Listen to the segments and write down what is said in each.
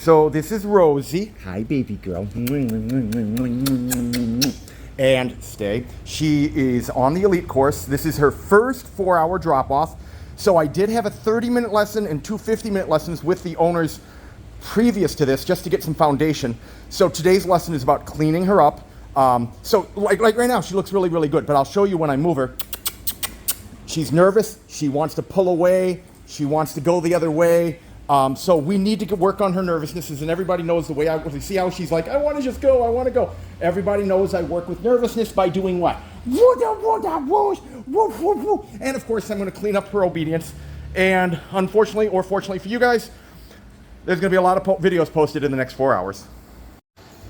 So this is Rosie. Hi, baby girl. And stay. She is on the elite course. This is her first 4-hour drop-off. So I did have a 30-minute lesson and two 50-minute lessons with the owners previous to this, just to get some foundation. So today's lesson is about cleaning her up. So like right now, she looks really, really good, but I'll show you when I move her. She's nervous. She wants to pull away. She wants to go the other way. So we need to work on her nervousnesses, and everybody knows the way you see how she's like, I want to just go, I want to go. Everybody knows I work with nervousness by doing what? And of course, I'm going to clean up her obedience. And unfortunately, or fortunately for you guys, there's going to be a lot of videos posted in the next 4 hours.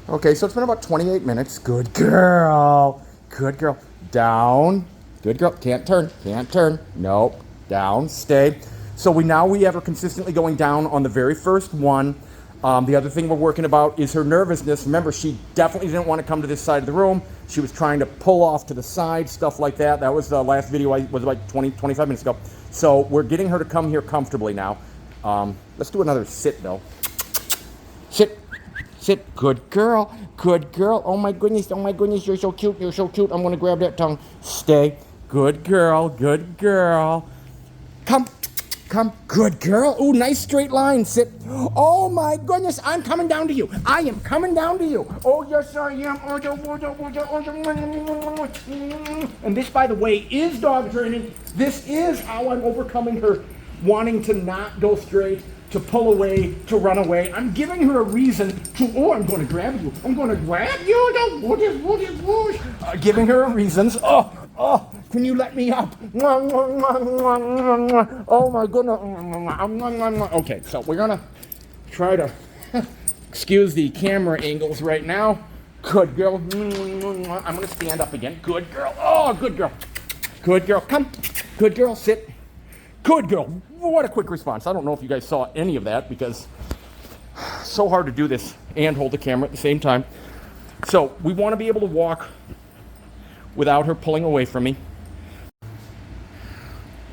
Okay, so it's been about 28 minutes. Good girl. Good girl. Down. Good girl. Can't turn. Can't turn. Nope. Down. Stay. So we have her consistently going down on the very first one. The other thing we're working about is her nervousness. Remember, she definitely didn't want to come to this side of the room. She was trying to pull off to the side, stuff like that. That was the last video was like 25 minutes ago. So we're getting her to come here comfortably now. Let's do another sit, though. Sit. Sit. Good girl. Good girl. Oh, my goodness. Oh, my goodness. You're so cute. You're so cute. I'm going to grab that tongue. Stay. Good girl. Good girl. Come. Come. Good girl. Ooh, nice straight line. Sit. Oh, my goodness. I'm coming down to you. I am coming down to you. Oh, yes, I am. And this, by the way, is dog training. This is how I'm overcoming her wanting to not go straight, to pull away, to run away. I'm giving her a reason to, I'm going to grab you. I'm going to grab you. Giving her reasons. Oh, can you let me up? Oh my goodness. Okay, so we're gonna try to excuse the camera angles right now. Good girl. I'm gonna stand up again. Good girl. Oh, good girl. Good girl. Come. Good girl. Sit. Good girl. What a quick response. I don't know if you guys saw any of that because it's so hard to do this and hold the camera at the same time. So we want to be able to walk without her pulling away from me.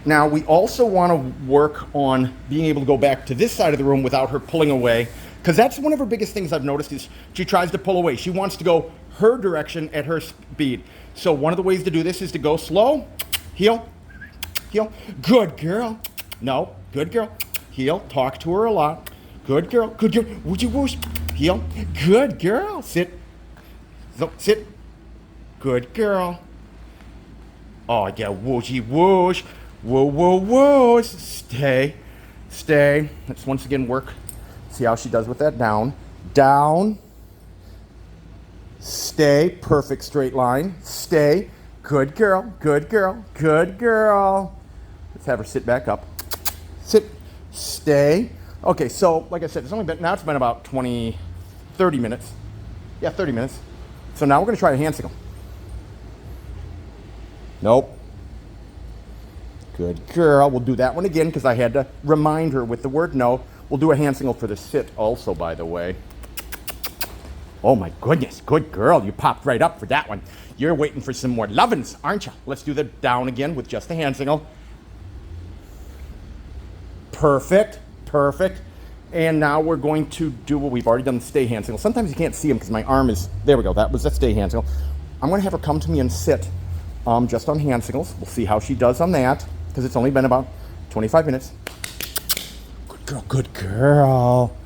Now, we also want to work on being able to go back to this side of the room without her pulling away, because that's one of her biggest things I've noticed is she tries to pull away. She wants to go her direction at her speed. So one of the ways to do this is to go slow, heel, heel. Good girl. No, good girl. Heel, talk to her a lot. Good girl, good girl. Would you whoosh? Heel, good girl. Sit. So, sit. Good girl. Oh, yeah, whooshy whoosh. Woo, woo, whoosh. Stay. Stay. Let's once again work. See how she does with that. Down. Down. Stay. Perfect straight line. Stay. Good girl. Good girl. Good girl. Let's have her sit back up. Sit. Stay. Okay, so like I said, it's been about 30 minutes. Yeah, 30 minutes. So now we're going to try a hand signal. Nope. Good girl. We'll do that one again because I had to remind her with the word no. We'll do a hand signal for the sit also, by the way. Oh my goodness. Good girl. You popped right up for that one. You're waiting for some more lovin's, aren't you? Let's do the down again with just a hand signal. Perfect. Perfect. And now we're going to do what we've already done, the stay hand signal. Sometimes you can't see them because my arm is, there we go. That was the stay hand signal. I'm going to have her come to me and sit. Just on hand signals. We'll see how she does on that because it's only been about 25 minutes. Good girl, good girl.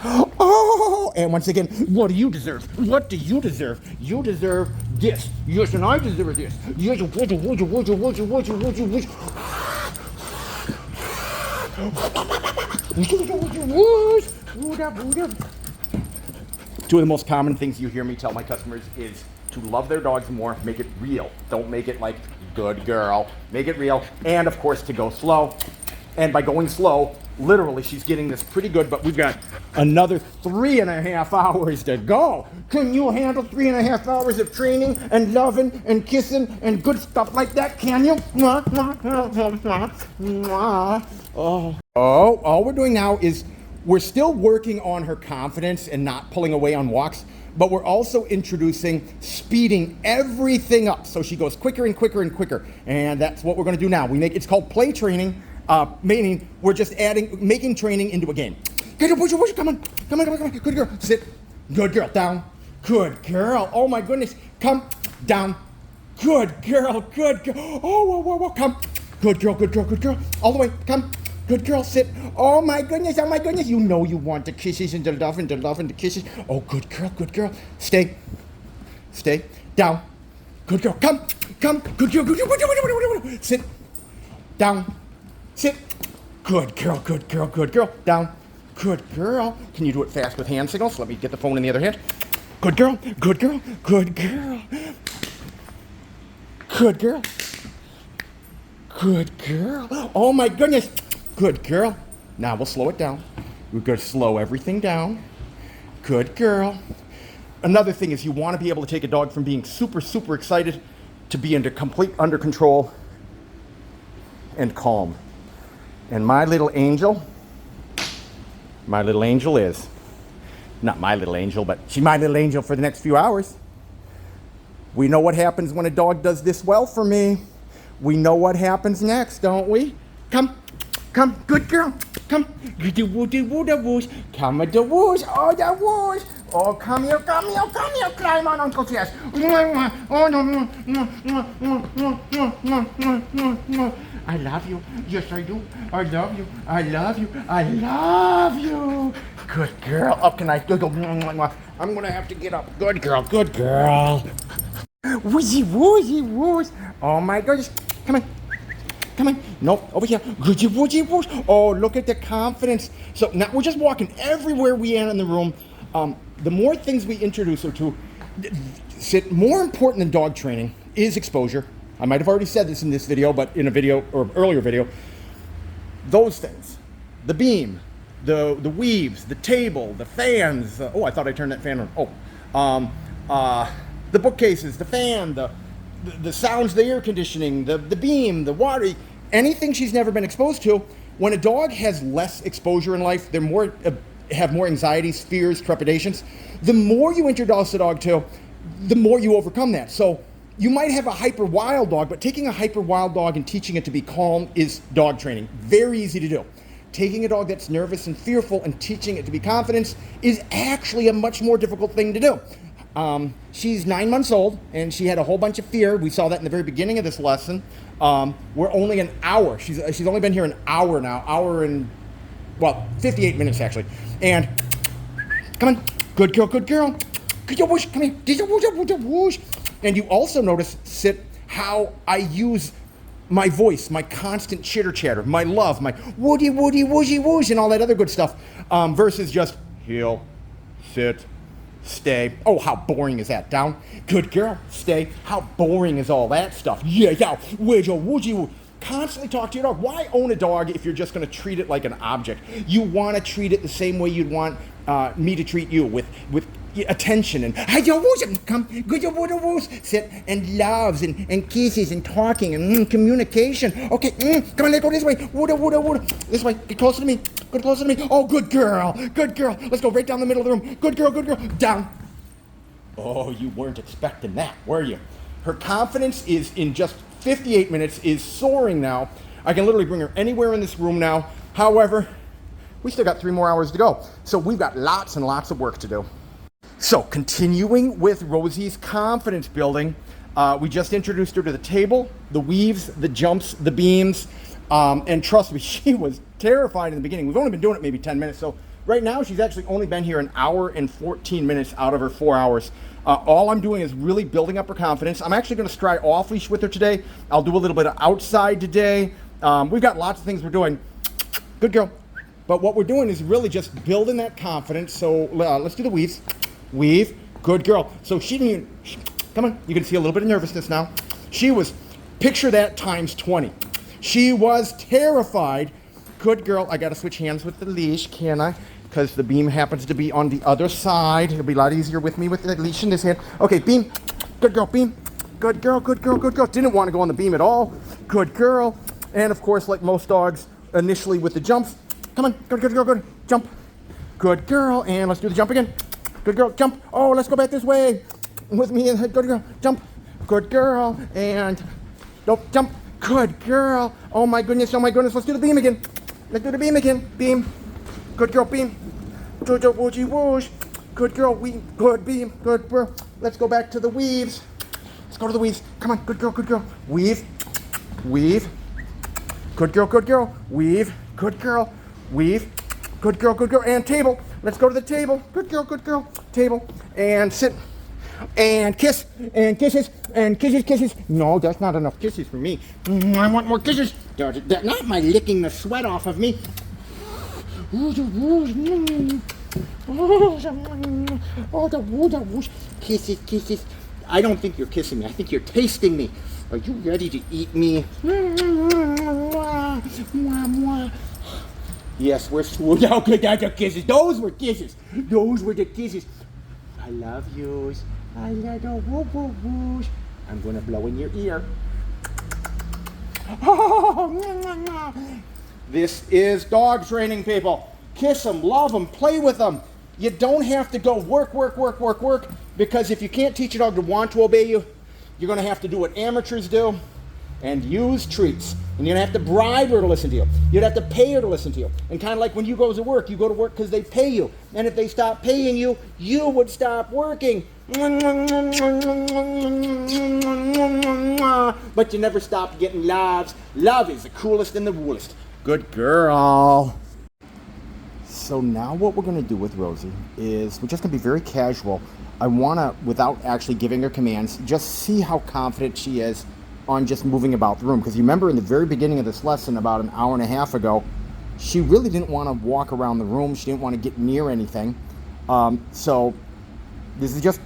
Oh, and once again, what do you deserve? What do you deserve? You deserve this. Yes, and I deserve this. Yes, would you. Two of the most common things you hear me tell my customers is to love their dogs more, make it real. Don't make it like, good girl. Make it real. And of course, to go slow. And by going slow, literally, she's getting this pretty good, but we've got another 3.5 hours to go. Can you handle 3.5 hours of training and loving and kissing and good stuff like that? Can you? Oh, all we're doing now is we're still working on her confidence and not pulling away on walks, but we're also introducing speeding everything up so she goes quicker and quicker and quicker. And that's what we're going to do now. It's called play training, meaning we're just making training into a game. Get your push, come on. Come on, come on, come on. Good girl. Sit. Good girl. Down. Good girl. Oh my goodness. Come. Down. Good girl. Good girl. Oh, whoa, whoa, whoa. Come. Good girl, good girl, good girl. All the way. Come. Good girl. Sit. Oh my goodness. Oh my goodness. You know you want the kisses and the love and the love and the kisses. Oh, good girl, good girl. Stay. Stay. Down. Good girl. Come. Come. Good girl, good girl. Good girl. Sit. Down. Sit. Good girl, good girl, good girl. Down. Good girl. Can you do it fast with hand signals? Let me get the phone in the other hand. Good girl, good girl, good girl. Good girl. Good girl. Oh my goodness. Good girl. Now we'll slow it down. We're going to slow everything down. Good girl. Another thing is you want to be able to take a dog from being super, super excited to be under control and calm. And my little angel is, not my little angel, but she's my little angel for the next few hours. We know what happens when a dog does this well for me. We know what happens next, don't we? Come, come, good girl, come. Do woody wooda woosh, come at the woosh, oh the woosh. Oh, come here, climb on Uncle Chess. Oh, no. I love you. Yes, I do. I love you. I love you. I love you. Good girl. Up can I go? I'm going to have to get up. Good girl. Good girl. Woozy, woozy, woozy. Oh, my goodness. Come on. Come on. Nope. Over here. Woozy, woozy, woozy. Oh, look at the confidence. So now we're just walking everywhere we are in the room. The more things we introduce her to, more important than dog training is exposure. I might have already said this in this video, but in a video or earlier video, those things, the beam, the weaves, the table, the fans. Oh, I thought I turned that fan on. The bookcases, the fan, the sounds, the air conditioning, the beam, the water, anything she's never been exposed to. When a dog has less exposure in life, they're have more anxieties, fears, trepidations. The more you introduce the dog to, the more you overcome that. So you might have a hyper wild dog, but taking a hyper wild dog and teaching it to be calm is dog training. Very easy to do. Taking a dog that's nervous and fearful and teaching it to be confident is actually a much more difficult thing to do. She's 9 months old and she had a whole bunch of fear. We saw that in the very beginning of this lesson. We're only an hour. She's only been here an hour now, 58 minutes actually. And come on, good girl, good girl. Good girl, whoosh, come here. Whoosh. And you also notice, how I use my voice, my constant chitter chatter, my love, my woody, wooshy, whoosh, and all that other good stuff, versus just heel, sit, stay. Oh, how boring is that? Down. Good girl, stay. How boring is all that stuff? Yeah, wooshy, whoosh. Constantly talk to your dog. Why own a dog if you're just going to treat it like an object? You want to treat it the same way you'd want me to treat you, with attention and come, sit and loves and kisses and talking and communication. Okay, come on, let's go this way. This way. Get closer to me. Get closer to me. Oh, good girl. Good girl. Let's go right down the middle of the room. Good girl. Good girl. Down. Oh, you weren't expecting that, were you? Her confidence is in just 58 minutes is soaring now. I can literally bring her anywhere in this room now. However, we still got 3 more hours to go. So we've got lots and lots of work to do. So continuing with Rosie's confidence building, we just introduced her to the table, the weaves, the jumps, the beams, and trust me, she was terrified in the beginning. We've only been doing it maybe 10 minutes. So right now she's actually only been here an hour and 14 minutes out of her 4 hours. All I'm doing is really building up her confidence. I'm actually going to try off leash with her today. I'll do a little bit of outside today. We've got lots of things we're doing. Good girl. But what we're doing is really just building that confidence. So let's do the weaves. Weave. Good girl. So she didn't even, come on, you can see a little bit of nervousness now. She was, picture that times 20. She was terrified. Good girl. I got to switch hands with the leash, can I? Because the beam happens to be on the other side. It'll be a lot easier with me with the leash in this hand. Okay, beam. Good girl, beam. Good girl, good girl, good girl. Didn't want to go on the beam at all. Good girl. And of course, like most dogs, initially with the jumps. Come on, good, good girl, good. Jump. Good girl. And let's do the jump again. Good girl, jump. Oh, let's go back this way. With me and good girl, jump. Good girl. And nope, jump. Good girl. Oh my goodness, let's do the beam again. Let's do the beam again. Beam. Good girl, beam. Jojo, woojie, woosh. Good girl, good beam, good girl. Let's go back to the weaves. Let's go to the weaves. Come on, good girl, good girl. Weave, weave. Good girl, weave. Good girl, weave. Good girl, and table. Let's go to the table. Good girl, table. And sit. And kiss, and kisses, and kisses. No, that's not enough kisses for me. I want more kisses. Not my licking the sweat off of me. Oh, the whoosh. Kisses. I don't think you're kissing me. I think you're tasting me. Are you ready to eat me? Yes, we're swooned. Okay, that's the kisses. Those were kisses. Those were the kisses. I love yous. I love the whoosh. I'm gonna blow in your ear. This is dog training, people. Kiss them, love them, play with them. You don't have to go work, because if you can't teach a dog to want to obey you, you're gonna have to do what amateurs do and use treats. And you're gonna have to bribe her to listen to you. You'd have to pay her to listen to you. And kind of like when you go to work because they pay you. And if they stop paying you, you would stop working. But you never stopped getting loves. Love is the coolest and the woolest. Good girl. So now what we're going to do with Rosie is we're just going to be very casual. I want to, without actually giving her commands, just see how confident she is on just moving about the room. Because you remember in the very beginning of this lesson, about an hour and a half ago, she really didn't want to walk around the room. She didn't want to get near anything. So this is just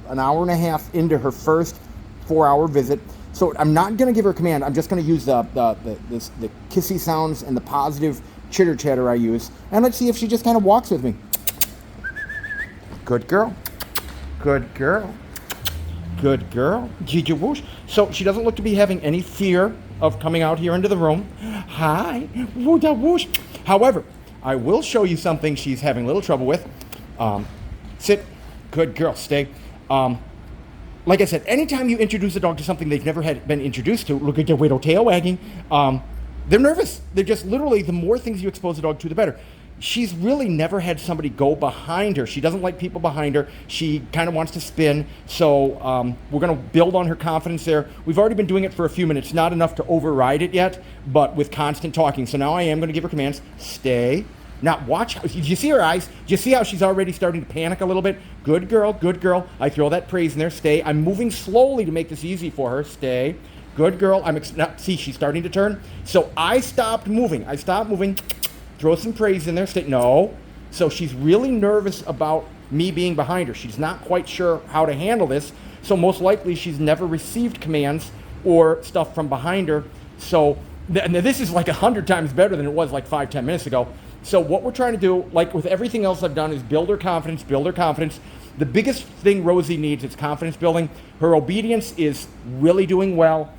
an hour and a half into her first 4-hour visit. So I'm not going to give her a command. I'm just going to use the kissy sounds and the positive chitter chatter I use. And let's see if she just kind of walks with me. Good girl. Good girl. Good girl. Gigi whoosh. So she doesn't look to be having any fear of coming out here into the room. Hi. Wooda whoosh. However, I will show you something she's having a little trouble with. Sit. Good girl. Stay. Like I said, anytime you introduce a dog to something they've never been introduced to, look at their widow tail wagging, they're nervous. They're just literally, the more things you expose a dog to, the better. She's really never had somebody go behind her. She doesn't like people behind her. She kind of wants to spin. So we're going to build on her confidence there. We've already been doing it for a few minutes. Not enough to override it yet, but with constant talking. So now I am going to give her commands. Stay. Now watch. Do you see her eyes? Do you see how she's already starting to panic a little bit? Good girl, good girl. I throw that praise in there. Stay. I'm moving slowly to make this easy for her. Stay. Good girl. See, she's starting to turn. So I stopped moving. Throw some praise in there. Stay. No. So she's really nervous about me being behind her. She's not quite sure how to handle this. So most likely she's never received commands or stuff from behind her. So and this is like 100 times better than it was like 5-10 minutes ago. So what we're trying to do, like with everything else I've done, is build her confidence, The biggest thing Rosie needs is confidence building. Her obedience is really doing well,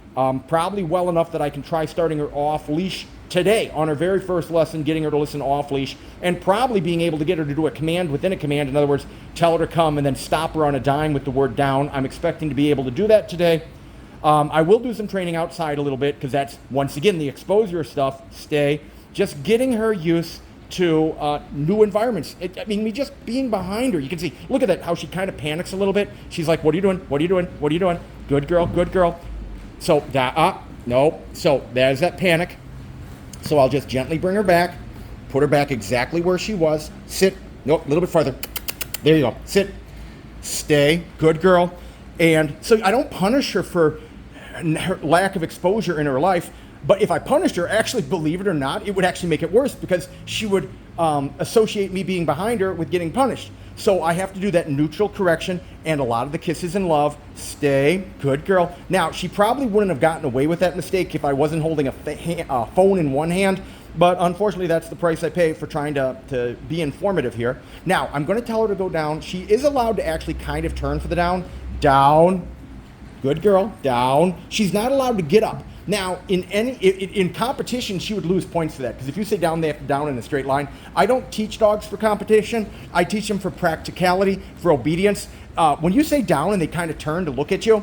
probably well enough that I can try starting her off leash today on her very first lesson, getting her to listen off leash, and probably being able to get her to do a command within a command. In other words, tell her to come and then stop her on a dime with the word down. I'm expecting to be able to do that today. I will do some training outside a little bit because that's, once again, the exposure stuff. Stay. Just getting her used to new environments. Me just being behind her. You can see, look at that, how she kind of panics a little bit. She's like, what are you doing? What are you doing? What are you doing? Good girl, good girl. So that, no. So there's that panic. So I'll just gently bring her back, put her back exactly where she was. Sit. Nope, a little bit farther. There you go. Sit. Stay. Good girl. And so I don't punish her for her lack of exposure in her life. But if I punished her, actually, believe it or not, it would actually make it worse because she would associate me being behind her with getting punished. So I have to do that neutral correction and a lot of the kisses and love. Stay. Good girl. Now, she probably wouldn't have gotten away with that mistake if I wasn't holding a phone in one hand. But unfortunately, that's the price I pay for trying to be informative here. Now, I'm going to tell her to go down. She is allowed to actually kind of turn for the down. Down. Good girl. Down. She's not allowed to get up. Now, in competition, she would lose points for that, because if you say down, they have to down in a straight line. I don't teach dogs for competition. I teach them for practicality, for obedience. When you say down and they kind of turn to look at you,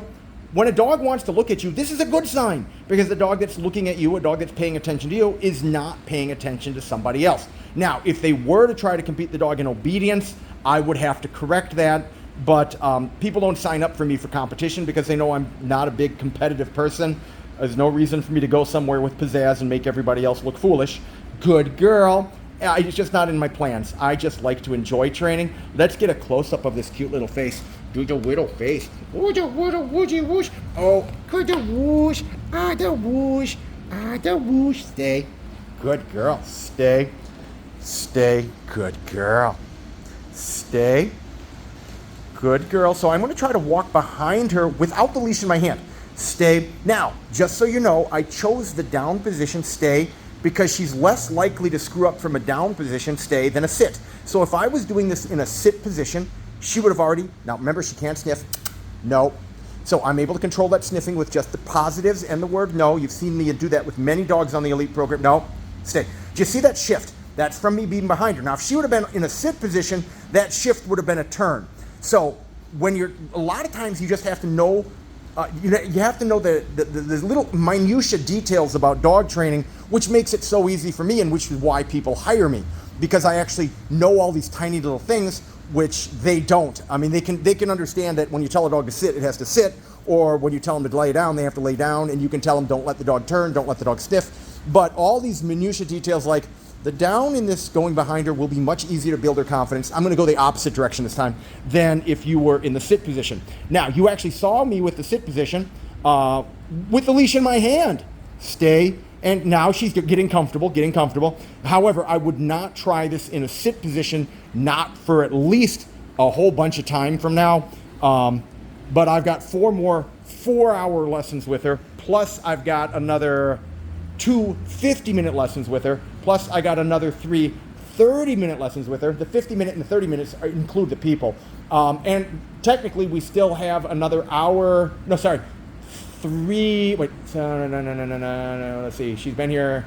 when a dog wants to look at you, this is a good sign, because the dog that's looking at you, a dog that's paying attention to you, is not paying attention to somebody else. Now, if they were to try to compete the dog in obedience, I would have to correct that. But people don't sign up for me for competition because they know I'm not a big competitive person. There's no reason for me to go somewhere with pizzazz and make everybody else look foolish. Good girl. It's just not in my plans. I just like to enjoy training. Let's get a close-up of this cute little face. Do the little face. Woodle, woodle, woody, whoosh. Oh, good the whoosh. Ah, the whoosh. Ah, the whoosh. Stay. Good girl. Stay. Stay. Good girl. Stay. Good girl. So I'm going to try to walk behind her without the leash in my hand. Stay. Now, just so you know, I chose the down position, stay, because she's less likely to screw up from a down position, stay, than a sit. So if I was doing this in a sit position, she would have already, now remember, she can't sniff. No. So I'm able to control that sniffing with just the positives and the word no. You've seen me do that with many dogs on the elite program. No. Stay. Do you see that shift? That's from me being behind her. Now, if she would have been in a sit position, that shift would have been a turn. So when you're, a lot of times you just have to know, you have to know the little minutia details about dog training, which makes it so easy for me, and which is why people hire me, because I actually know all these tiny little things which they don't. I mean, they can understand that when you tell a dog to sit, it has to sit, or when you tell them to lay down, they have to lay down, and you can tell them don't let the dog turn, don't let the dog sniff. But all these minutia details, like the down in this going behind her, will be much easier to build her confidence. I'm going to go the opposite direction this time than if you were in the sit position. Now, you actually saw me with the sit position with the leash in my hand. Stay. And now she's getting comfortable, However, I would not try this in a sit position, not for at least a whole bunch of time from now. But I've got 4 more 4-hour lessons with her, plus I've got another 2 50-minute lessons with her, plus I got another 3 30-minute lessons with her. The 50-minute and the 30 minutes include the people. And technically, we still have another hour, no, sorry, 3, wait, no, let's see, she's been here,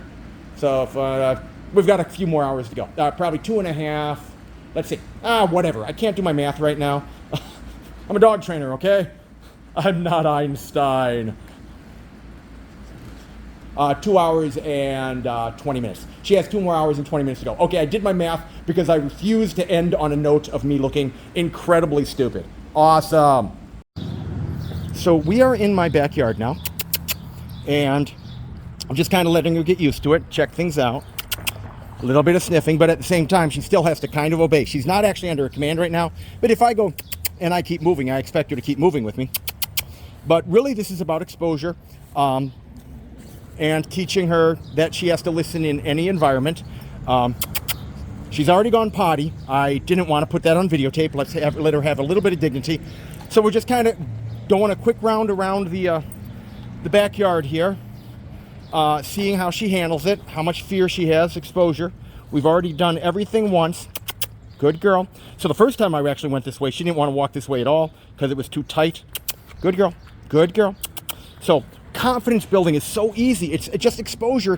so if, we've got a few more hours to go, probably 2.5, let's see, whatever, I can't do my math right now. I'm a dog trainer, okay? I'm not Einstein. 2 hours and 20 minutes. She has 2 more hours and 20 minutes to go. Okay, I did my math because I refused to end on a note of me looking incredibly stupid. Awesome. So we are in my backyard now, and I'm just kind of letting her get used to it, check things out. A little bit of sniffing, but at the same time, she still has to kind of obey. She's not actually under a command right now, but if I go and I keep moving, I expect her to keep moving with me. But really, this is about exposure. And teaching her that she has to listen in any environment. She's already gone potty. I didn't want to put that on videotape. Let her have a little bit of dignity. So we're just kind of going a quick round around the backyard here, seeing how she handles it, how much fear she has, exposure. We've already done everything once. Good girl. So the first time I actually went this way, she didn't want to walk this way at all because it was too tight. Good girl. Good girl. So confidence building is so easy. It's just exposure.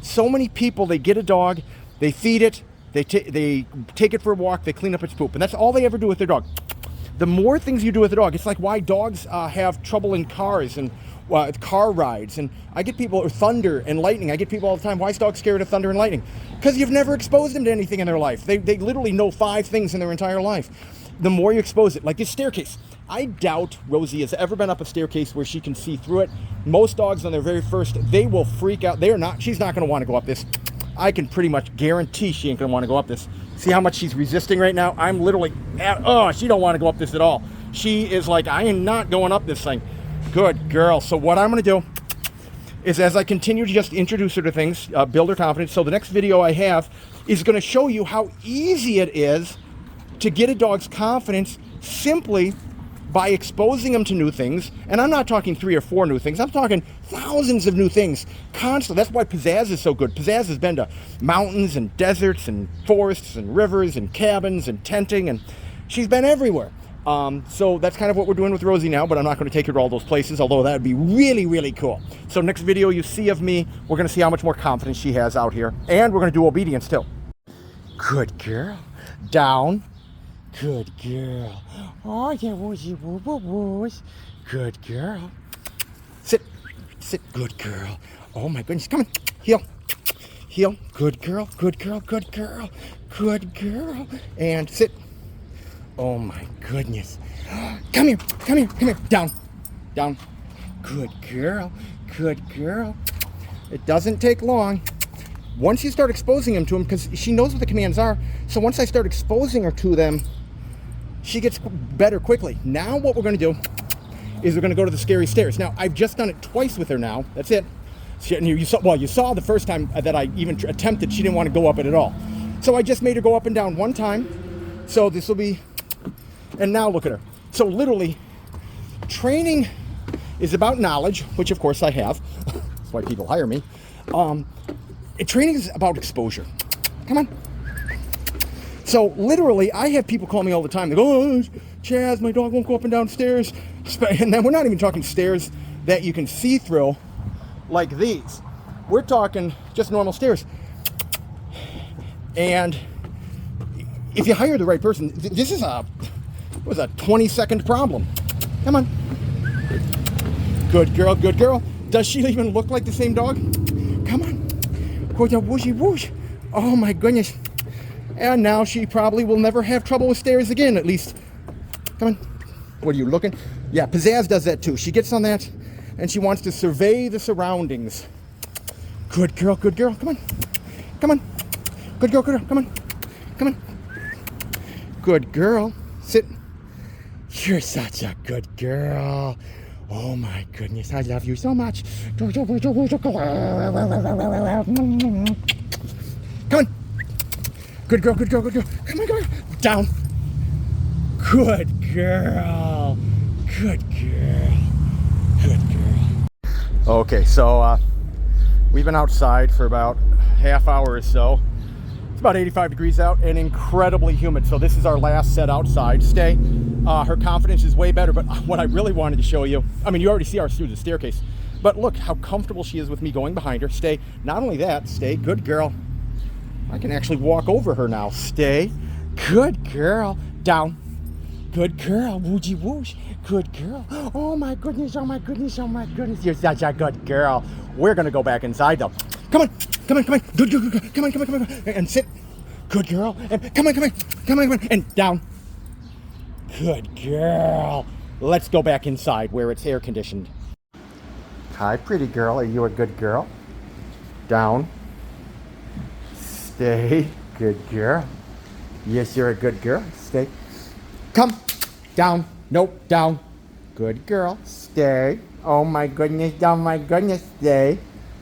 So many people, they get a dog, they feed it, they take it for a walk, they clean up its poop, and that's all they ever do with their dog. The more things you do with a dog, it's like why dogs have trouble in cars and car rides. And I get people, or thunder and lightning, I get people all the time, why is dog scared of thunder and lightning? Because you've never exposed them to anything in their life. They literally know 5 things in their entire life. The more you expose it, like this staircase. I doubt Rosie has ever been up a staircase where she can see through it. Most dogs on their very first, they will freak out. She's not going to want to go up this. I can pretty much guarantee she ain't going to want to go up this. See how much she's resisting right now? I'm literally, she don't want to go up this at all. She is like, I am not going up this thing. Good girl. So what I'm going to do is, as I continue to just introduce her to things, build her confidence. So the next video I have is going to show you how easy it is to get a dog's confidence simply by exposing them to new things. And I'm not talking 3 or 4 new things. I'm talking thousands of new things constantly. That's why Pizzazz is so good. Pizzazz has been to mountains and deserts and forests and rivers and cabins and tenting, and she's been everywhere. So that's kind of what we're doing with Rosie now, but I'm not going to take her to all those places, although that would be really, really cool. So next video you see of me, we're going to see how much more confidence she has out here. And we're going to do obedience too. Good girl. Down. Good girl. Oh, yeah, Rosie, woo, woo, woo. Good girl. Sit. Sit. Good girl. Oh my goodness. Come on. Heel. Heel. Good girl. Good girl. Good girl. Good girl. And sit. Oh my goodness. Come here. Come here. Come here. Down. Down. Good girl. Good girl. It doesn't take long. Once you start exposing them to them, because she knows what the commands are, so once I start exposing her to them, she gets better quickly. Now what we're going to do is we're going to go to the scary stairs. Now, I've just done it twice with her now. That's it. You saw the first time that I even attempted, she didn't want to go up it at all. So I just made her go up and down one time. So this will be, and now look at her. So literally, training is about knowledge, which of course I have. That's why people hire me. Training is about exposure. Come on. So literally, I have people call me all the time. They go, oh, Chaz, my dog won't go up and down stairs. And then we're not even talking stairs that you can see through like these. We're talking just normal stairs. And if you hire the right person, this is a 20-second problem. Come on. Good girl, good girl. Does she even look like the same dog? Come on. Whooshy whoosh. Oh my goodness. And now she probably will never have trouble with stairs again, at least. Come on. What are you looking? Yeah, Pizzazz does that too. She gets on that and she wants to survey the surroundings. Good girl, good girl. Come on. Come on. Good girl, good girl. Come on. Come on. Good girl. Sit. You're such a good girl. Oh my goodness, I love you so much. Come on. Good girl, good girl, good girl. Come on, come on. Down. Good girl. Good girl. Good girl. Okay, so we've been outside for about half hour or so. It's about 85 degrees out and incredibly humid. So this is our last set outside. Stay. Her confidence is way better, but what I really wanted to show you, I mean, you already see ours through the staircase, but look how comfortable she is with me going behind her. Stay. Not only that, stay. Good girl. I can actually walk over her now. Stay. Good girl. Down. Good girl. Woojie woosh. Good girl. Oh my goodness. Oh my goodness. Oh my goodness. You're such a good girl. We're going to go back inside though. Come on. Come on. Come on. Good, good, good. Come on. Come on. Come on. And sit. Good girl. And come on. Come on. Come on. Come on. And down. Good girl. Let's go back inside where it's air conditioned. Hi, pretty girl. Are you a good girl? Down. Stay. Good girl. Yes, you're a good girl. Stay. Come. Down. Nope. Down. Good girl. Stay. Oh my goodness. Oh my goodness. Stay.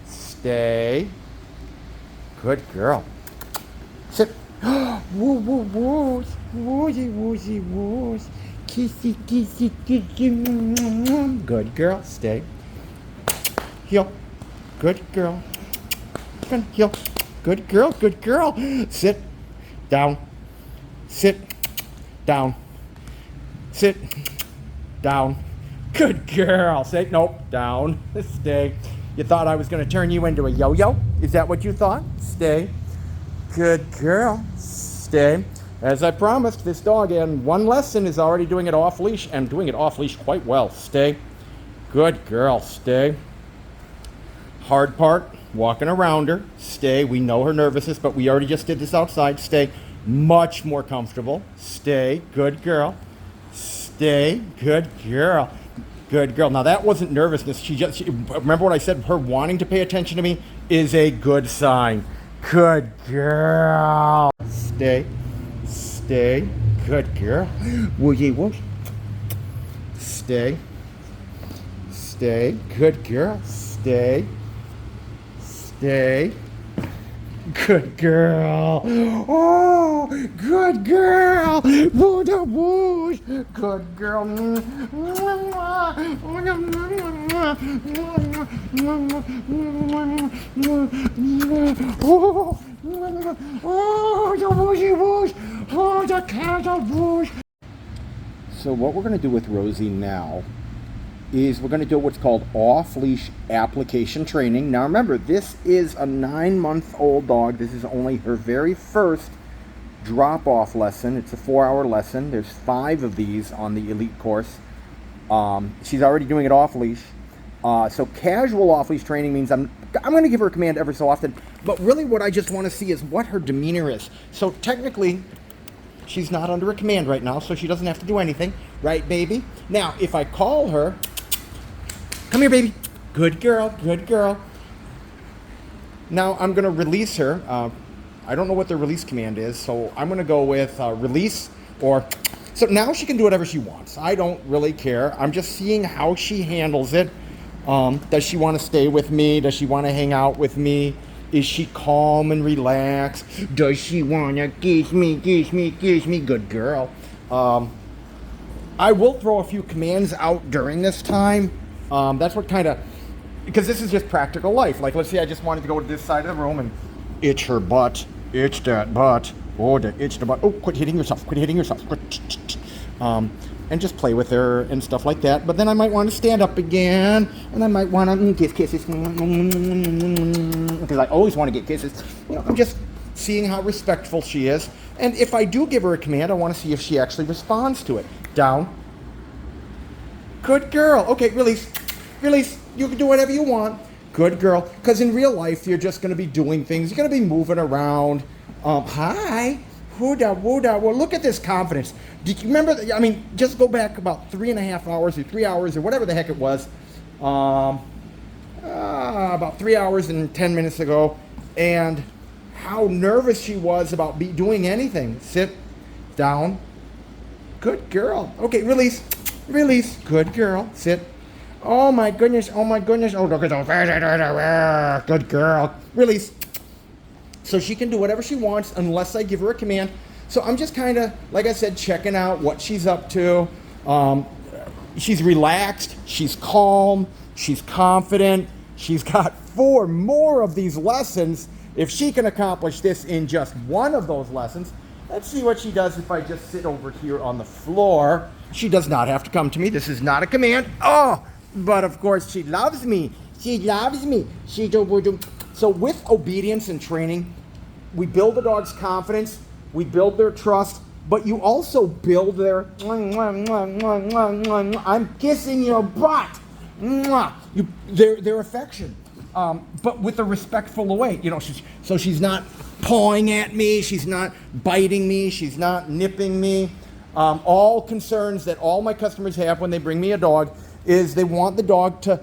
Stay. Good girl. Sit. Woo woo woo. Wooshy wooshy woos. Kissy kissy kissy. Good girl. Stay. Heel. Good girl. Come on. Heel. Good girl. Good girl. Sit. Down. Sit. Down. Sit. Down. Good girl. Say nope. Down. Stay. You thought I was going to turn you into a yo-yo? Is that what you thought? Stay. Good girl. Stay. As I promised, this dog in one lesson is already doing it off leash and doing it off leash quite well. Stay. Good girl. Stay. Hard part, walking around her. Stay. We know her nervousness, but we already just did this outside. Stay. Much more comfortable. Stay. Good girl. Stay. Good girl. Good girl. Now that wasn't nervousness. Remember what I said? Her wanting to pay attention to me is a good sign. Good girl. Stay. Stay. Good girl. Woogie woosh. Stay. Stay. Good girl. Stay. Stay. Good girl. Oh, good girl. Wooda woosh. Good girl. Oh, the wooshy woosh. Oh, the cat of woosh. So what we're going to do with Rosie now is we're going to do what's called off-leash application training. Now remember, this is a 9-month-old dog. This is only her very first drop-off lesson. It's a 4-hour lesson. There's 5 of these on the elite course. She's already doing it off leash. So casual off leash training means I'm going to give her a command every so often. But really what I just want to see is what her demeanor is. So technically, she's not under a command right now, so she doesn't have to do anything. Right, baby? Now, if I call her, come here, baby. Good girl, good girl. Now I'm going to release her. I don't know what the release command is, so I'm going to go with release or... So now she can do whatever she wants. I don't really care. I'm just seeing how she handles it. Does she want to stay with me? Does she want to hang out with me? Is she calm and relaxed? Does she want to kiss me? Good girl. I will throw a few commands out during this time. That's what kind of... Because this is just practical life. Like, let's say I just wanted to go to this side of the room and itch her butt. Itch that butt. Oh, that itch the butt. Oh, quit hitting yourself. Quit hitting yourself. And just play with her and stuff like that. But then I might want to stand up again. And I might want to give kisses. Because I always want to get kisses. You know, I'm just seeing how respectful she is. And if I do give her a command, I want to see if she actually responds to it. Down. Good girl. Okay, release. Release. You can do whatever you want. Good girl. Because in real life, you're just going to be doing things. You're going to be moving around. Hi. Wooda, wooda. Well, look at this confidence. Do you remember? I mean, just go back about 3.5 hours or 3 hours or whatever the heck it was. About 3 hours and 10 minutes ago. And how nervous she was about doing anything. Sit down. Good girl. Okay, release. Release. Good girl. Sit. Oh my goodness. Oh my goodness. Oh, look at those. Good girl. Release. So she can do whatever she wants unless I give her a command. So I'm just kind of, like I said, checking out what she's up to. She's relaxed. She's calm. She's confident. She's got 4 more of these lessons. If she can accomplish this in just one of those lessons, let's see what she does if I just sit over here on the floor. She does not have to come to me. This is not a command. Oh, but of course she loves me. She loves me. So with obedience and training, we build the dog's confidence, we build their trust, but you also build their I'm kissing your butt, their affection, but with a respectful way. You know, she's not pawing at me, she's not biting me, she's not nipping me. All concerns that all my customers have when they bring me a dog is they want the dog to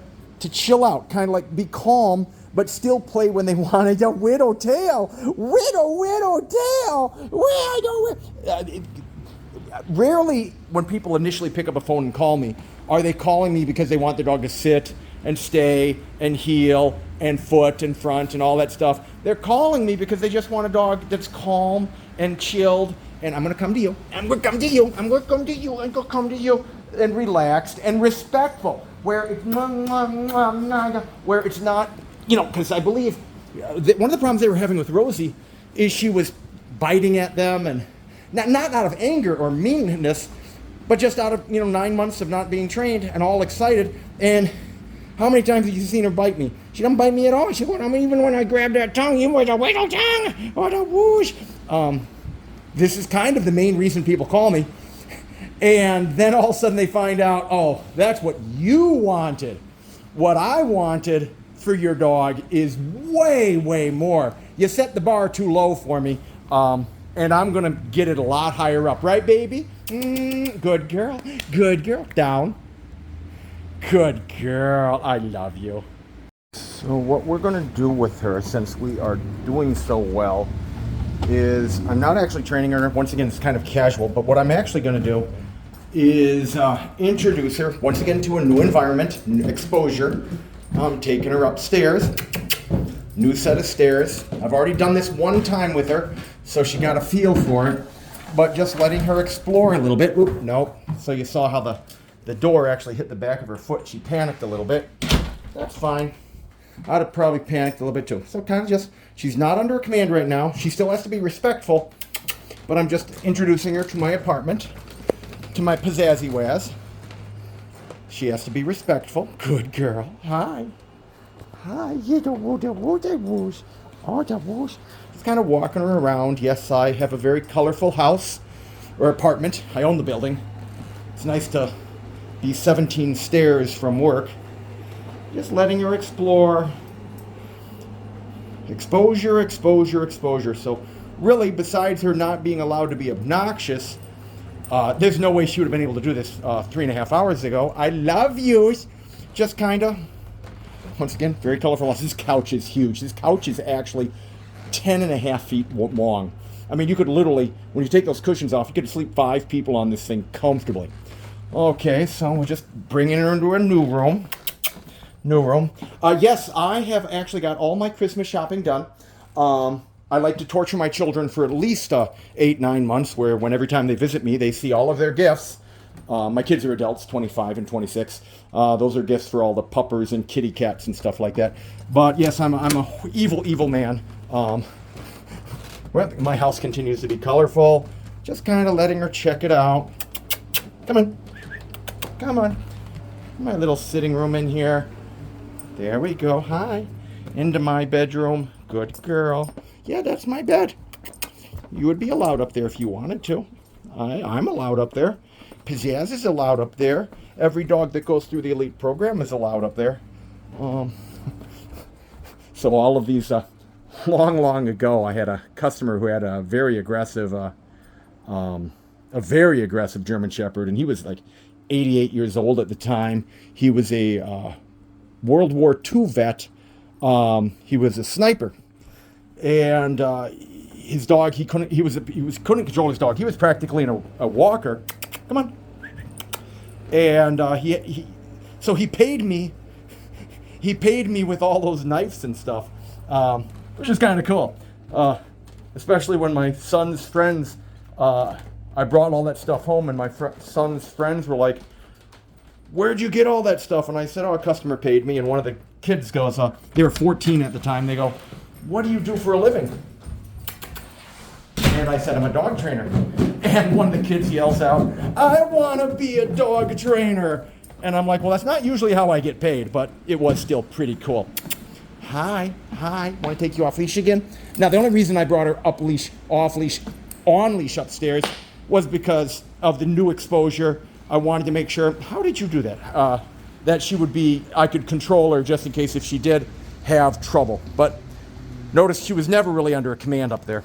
chill out, kind of like be calm, but still play when they want to. Yeah, widow tail. Rarely, when people initially pick up a phone and call me, are they calling me because they want their dog to sit and stay and heel and foot and front and all that stuff. They're calling me because they just want a dog that's calm and chilled. And I'm going to come to you. I'm going to come to you. I'm going to come to you. I'm going to come to you. And relaxed and respectful. Where it's not, you know, because I believe one of the problems they were having with Rosie is she was biting at them, and not out of anger or meanness, but just out of, 9 months of not being trained and all excited. And how many times have you seen her bite me? She doesn't bite me at all. She won't. I mean, even when I grab that tongue, you was a wiggle tongue or the whoosh. This is kind of the main reason people call me. And then all of a sudden they find out, oh, that's what you wanted. What I wanted for your dog is way, way more. You set the bar too low for me, and I'm going to get it a lot higher up. Right, baby? Good girl. Good girl. Down. Good girl. I love you. So what we're going to do with her, since we are doing so well, is I'm not actually training her. Once again, it's kind of casual, but what I'm actually going to do is introduce her once again to a new environment, new exposure. I'm taking her upstairs, new set of stairs. I've already done this one time with her, so she got a feel for it, but just letting her explore a little bit. Oop, nope. So you saw how the door actually hit the back of her foot. She panicked a little bit. That's fine. I'd have probably panicked a little bit too. So kind of just, she's not under a command right now. She still has to be respectful, but I'm just introducing her to my apartment, to my pizzazzy waz. She has to be respectful. Good girl. Hi. Hi. Just kind of walking her around. Yes, I have a very colorful house or apartment. I own the building. It's nice to these 17 stairs from work. Just letting her explore. Exposure, exposure, exposure. So really, besides her not being allowed to be obnoxious, there's no way she would have been able to do this 3.5 hours ago. I love you. Just kind of, once again, very colorful. This couch is huge. This couch is actually 10.5 feet long. I mean, you could literally, when you take those cushions off, you could sleep 5 people on this thing comfortably. Okay, so we're just bringing her into a new room. Yes, I have actually got all my Christmas shopping done. I like to torture my children for at least 8-9 months, where when every time they visit me, they see all of their gifts. My kids are adults, 25 and 26. Those are gifts for all the puppers and kitty cats and stuff like that. But yes, I'm a evil man. Well, my house continues to be colorful. Just kind of letting her check it out. Come on. My little sitting room in here. There we go. Hi. Into my bedroom. Good girl. Yeah, that's my bed. You would be allowed up there if you wanted to. I'm allowed up there. Pizzazz is allowed up there. Every dog that goes through the elite program is allowed up there. So all of these, long ago, I had a customer who had a very aggressive German Shepherd, and he was like 88 years old at the time. He was a World War II vet. He was a sniper, and his dog, he couldn't couldn't control his dog. He was practically in a walker. Come on. And so he paid me with all those knives and stuff, which is kind of cool. Especially when my son's friends, I brought all that stuff home, and my son's friends were like, "Where'd you get all that stuff?" And I said, "Oh, a customer paid me." And one of the kids goes, they were 14 at the time, they go, "What do you do for a living?" And I said, "I'm a dog trainer." And one of the kids yells out, "I want to be a dog trainer." And I'm like, well, that's not usually how I get paid, but it was still pretty cool. Hi, want to take you off leash again? Now, the only reason I brought her up leash, off leash, on leash upstairs was because of the new exposure. I wanted to make sure, how did you do that? That she would be, I could control her just in case if she did have trouble. But notice she was never really under a command up there.